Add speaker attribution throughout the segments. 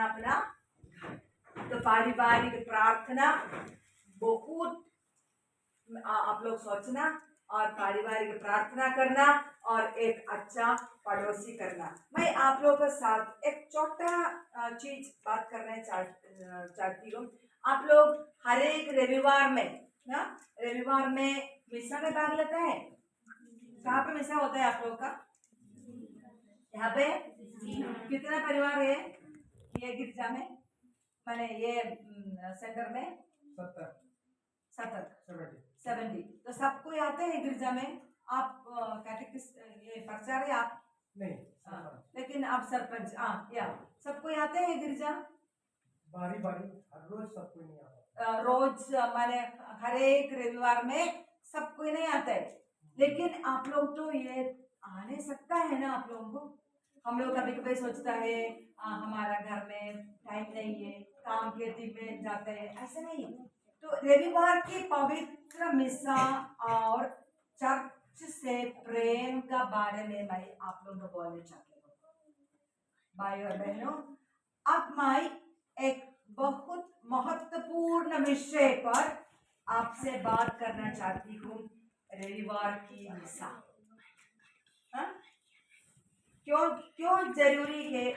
Speaker 1: अपना घर। तो पारिवारिक प्रार्थना बहुत आप लोग सोचना और पारिवारिक प्रार्थना करना और एक अच्छा पड़ोसी करना। मैं आप लोगों के साथ एक छोटा चीज बात करना चाहती हूँ। आप लोग हर एक रविवार में मिसा में भाग लेता है। कहाँ पे मिसा होता है आप लोग का? यहाँ पे कितना परिवार है ये गिरजा में? मैंने ये सेंटर में 70 तो सबको आते हैं गिरजा में। आप ये प्रचार है आप नहीं लेकिन आप सरपंच या सबको आते हैं गिरजा? बारी बारी हर रोज सबको नहीं आता। रोज मैंने हर एक रविवार में सबको नहीं आता है, लेकिन आप लोग तो ये आने सकता है ना आप लोगों को। हम लोग कभी कभी सोचता है हमारा घर में टाइम नहीं है, काम खेती में जाते हैं, ऐसा नहीं। तो रविवार की पवित्र मिसा और चर्च से प्रेम का बारे में मैं आप लोगों को बोलना चाहती हूँ। भाई और बहनों, अब मैं एक बहुत महत्वपूर्ण विषय पर आपसे बात करना चाहती हूँ, रविवार की मिसा। क्यों जरूरी है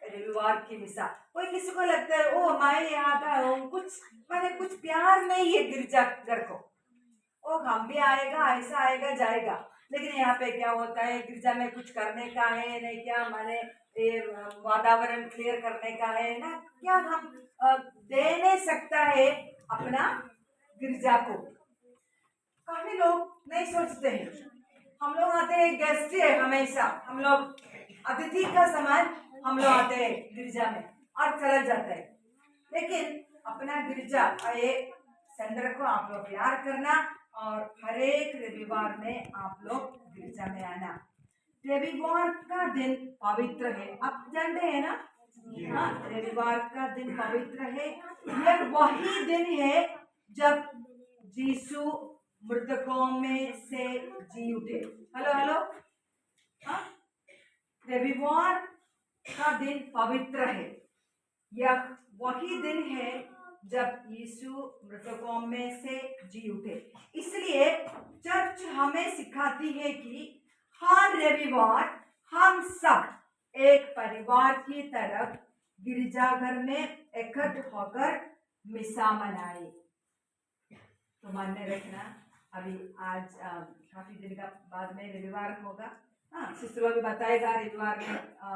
Speaker 1: रविवार की मिसा? कोई किसी को लगता है ओ मैं यहाँ का हूँ, कुछ प्यार नहीं है गिरजा घर को, ओ हम भी आएगा ऐसा आएगा जाएगा। लेकिन यहाँ पे क्या होता है, गिरजा में कुछ करने का है नहीं क्या, माने वातावरण क्लियर करने का है ना क्या, हम दे नहीं सकता है अपना गिरजा को। काफी लोग नहीं सोचते हैं। हम लोग आते हैं गेस्ट है, हमेशा हम लोग अतिथि का समान हम लोग आते हैं गिरजा में और चला जाता है। लेकिन अपना गिरजा एक सेंटर को आप लोग प्यार करना और हर एक रविवार में आप लोग गिरजा में आना। रविवार का दिन पवित्र है, आप जानते हैं ना? हाँ, रविवार का दिन पवित्र है। यह वही दिन है जब यीशु मृतकों में से जी उठे। हेलो हाँ, रविवार का दिन पवित्र है। यह वही दिन है जब यीशु मृतकों में से जी उठे। इसलिए चर्च हमें सिखाती है कि हर रविवार हम सब एक परिवार की तरह गिरजाघर में इकट्ठे होकर मिसा मनाए। तो मन में रखना, अभी आज काफी दिन का बाद में रविवार होगा। हाँ, सिस्टर भी बताएगा रविवार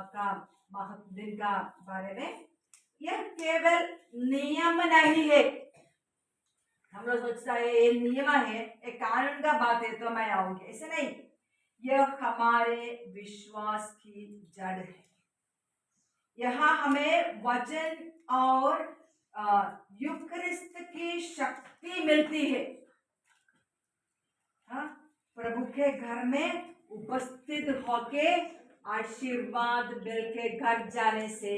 Speaker 1: का महत्व दिन का बारे में। यह केवल नियम नहीं है। हम लोग सोचता है ये नियम है, एक कानून का बात है तो मैं आऊंगी, ऐसे नहीं। यह हमारे विश्वास की जड़ है। यहाँ हमें वचन और यूकरिस्त की शक्ति मिलती है। हाँ, प्रभु के घर में उपस्थित होके आशीर्वाद मिल के घर जाने से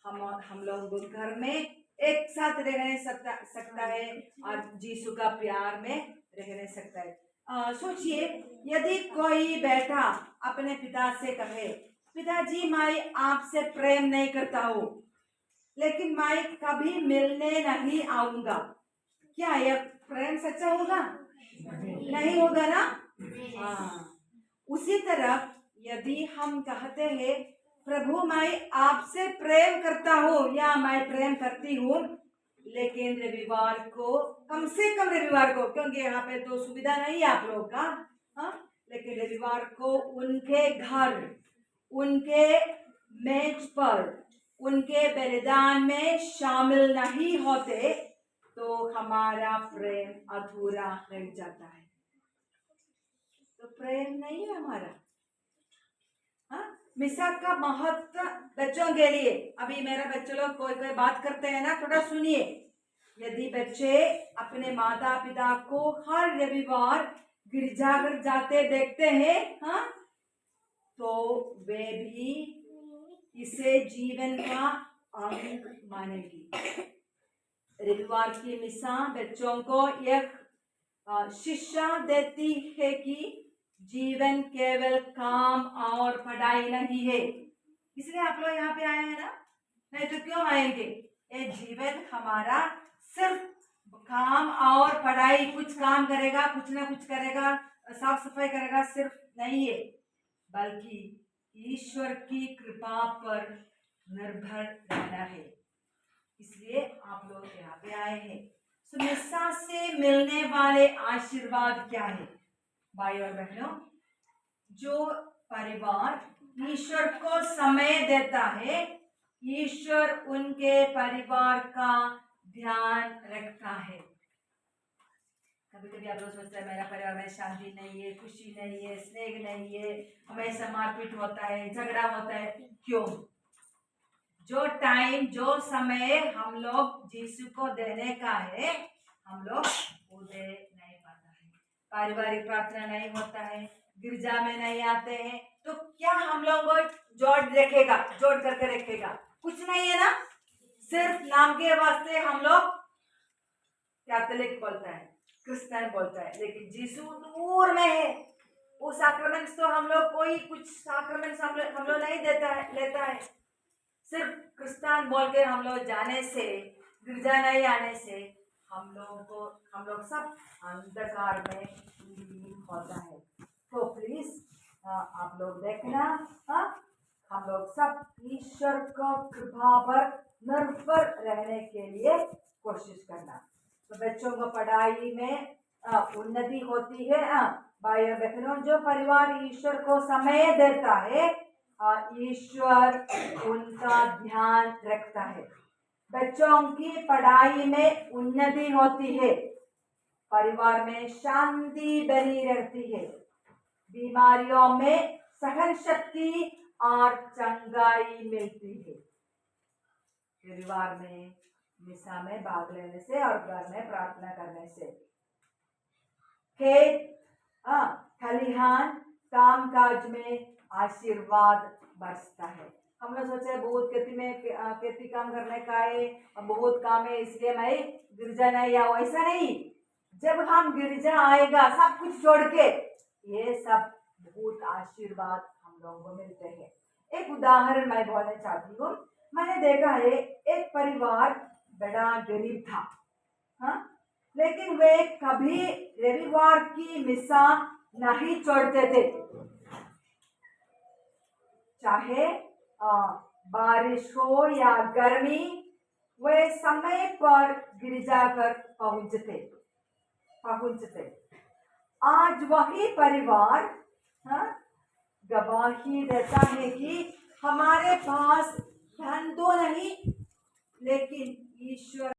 Speaker 1: हम लोग घर में एक साथ रह सकता है और यीशु का प्यार में रह सकता है। सोचिए, यदि कोई बेटा अपने पिता से कहे, पिताजी मैं आपसे प्रेम नहीं करता हूँ, लेकिन मैं कभी मिलने नहीं आऊंगा, क्या यह प्रेम सच्चा होगा? नहीं होगा ना? हाँ, उसी तरह यदि हम कहते हैं प्रभु मैं आपसे प्रेम करता हूँ या मैं प्रेम करती हूँ, लेकिन रविवार को कम से कम रविवार को, क्योंकि यहाँ पे तो सुविधा नहीं है आप लोगों का, हाँ, लेकिन रविवार को उनके घर, उनके मेज पर, उनके बलिदान में शामिल नहीं होते तो हमारा प्रेम अधूरा रह जाता है। तो प्रेम नहीं है हमारा। हाँ, मिसा का महत्व बच्चों के लिए, अभी मेरा बच्चे लोग कोई बात करते हैं ना, थोड़ा सुनिए। यदि बच्चे अपने माता पिता को हर रविवार गिरजाघर जाते देखते हैं, हाँ, तो वे भी इसे जीवन का अंग मानेंगे। रविवार की मिसा बच्चों को यह शिक्षा देती है कि जीवन केवल काम और पढ़ाई नहीं है। इसलिए आप लोग यहाँ पे आए हैं ना? नहीं तो क्यों आएंगे? ये जीवन हमारा सिर्फ काम और पढ़ाई, कुछ काम करेगा, कुछ ना कुछ करेगा, साफ सफाई करेगा, सिर्फ नहीं है, बल्कि ईश्वर की कृपा पर निर्भर रहना है। इसलिए आप लोग यहाँ पे आए हैं। मिसा से मिलने वाले आशीर्वाद क्या है भाई और बहनों? जो परिवार ईश्वर को समय देता है, ईश्वर उनके परिवार का ध्यान रखता है। कभी कभी आप लोग सोचते हैं मेरा परिवार में शांति नहीं है, खुशी नहीं है, स्नेह नहीं है, हमेशा मारपीट होता है, झगड़ा होता है। क्यों? जो टाइम, जो समय हम लोग यीशु को देने का है, हम लोग वो दे नहीं पाता है। पारिवारिक प्रार्थना नहीं होता है, गिरजा में नहीं आते हैं, तो क्या हम लोग को जोड़ करके रखेगा? कुछ नहीं है ना। सिर्फ नाम के वास्ते हम लोग कैथोलिक बोलता है, क्रिश्चियन बोलता है, लेकिन यीशु दूर में है। वो सैक्रामेंट्स तो हम लोग कोई कुछ सैक्रामेंट्स हम लोग नहीं लेता है। सिर्फ क्रिश्चियन बोल के हम लोग जाने से, गिरजा नहीं आने से हम लोग सब अंधकार में लीन होता है। तो प्लीज आप लोग देखना, हम लोग सब ईश्वर को कृपा पर निर्भर रहने के लिए कोशिश करना। तो बच्चों को पढ़ाई में उन्नति होती है। भाई और बहनों, जो परिवार ईश्वर को समय देता है, ईश्वर उनका ध्यान रखता है। बच्चों की पढ़ाई में उन्नति होती है, परिवार में शांति बनी रहती है, बीमारियों में सहन शक्ति और चंगाई मिलती है। परिवार में मिसा में भाग लेने से और घर में प्रार्थना करने से खेत, खलिहान, काम काज में आशीर्वाद बरसता है। हम लोग सोचे बहुत खेती काम करने का है, बहुत काम है, इसलिए मैं गिरजा नहीं आऊँ, ऐसा नहीं। जब हम गिरजा आएगा सब कुछ छोड़ के, ये सब बहुत आशीर्वाद हम लोगों को मिलते हैं। एक उदाहरण मैं बोलना चाहती हूँ। मैंने देखा है एक परिवार बड़ा गरीब था, लेकिन वे कभी रविवार की मिसा नहीं छोड़ते थे। चाहे बारिश हो या गर्मी, वे समय पर गिरजाघर पहुंचते। आज वही परिवार गवाही देता है कि हमारे पास धन तो नहीं, लेकिन ईश्वर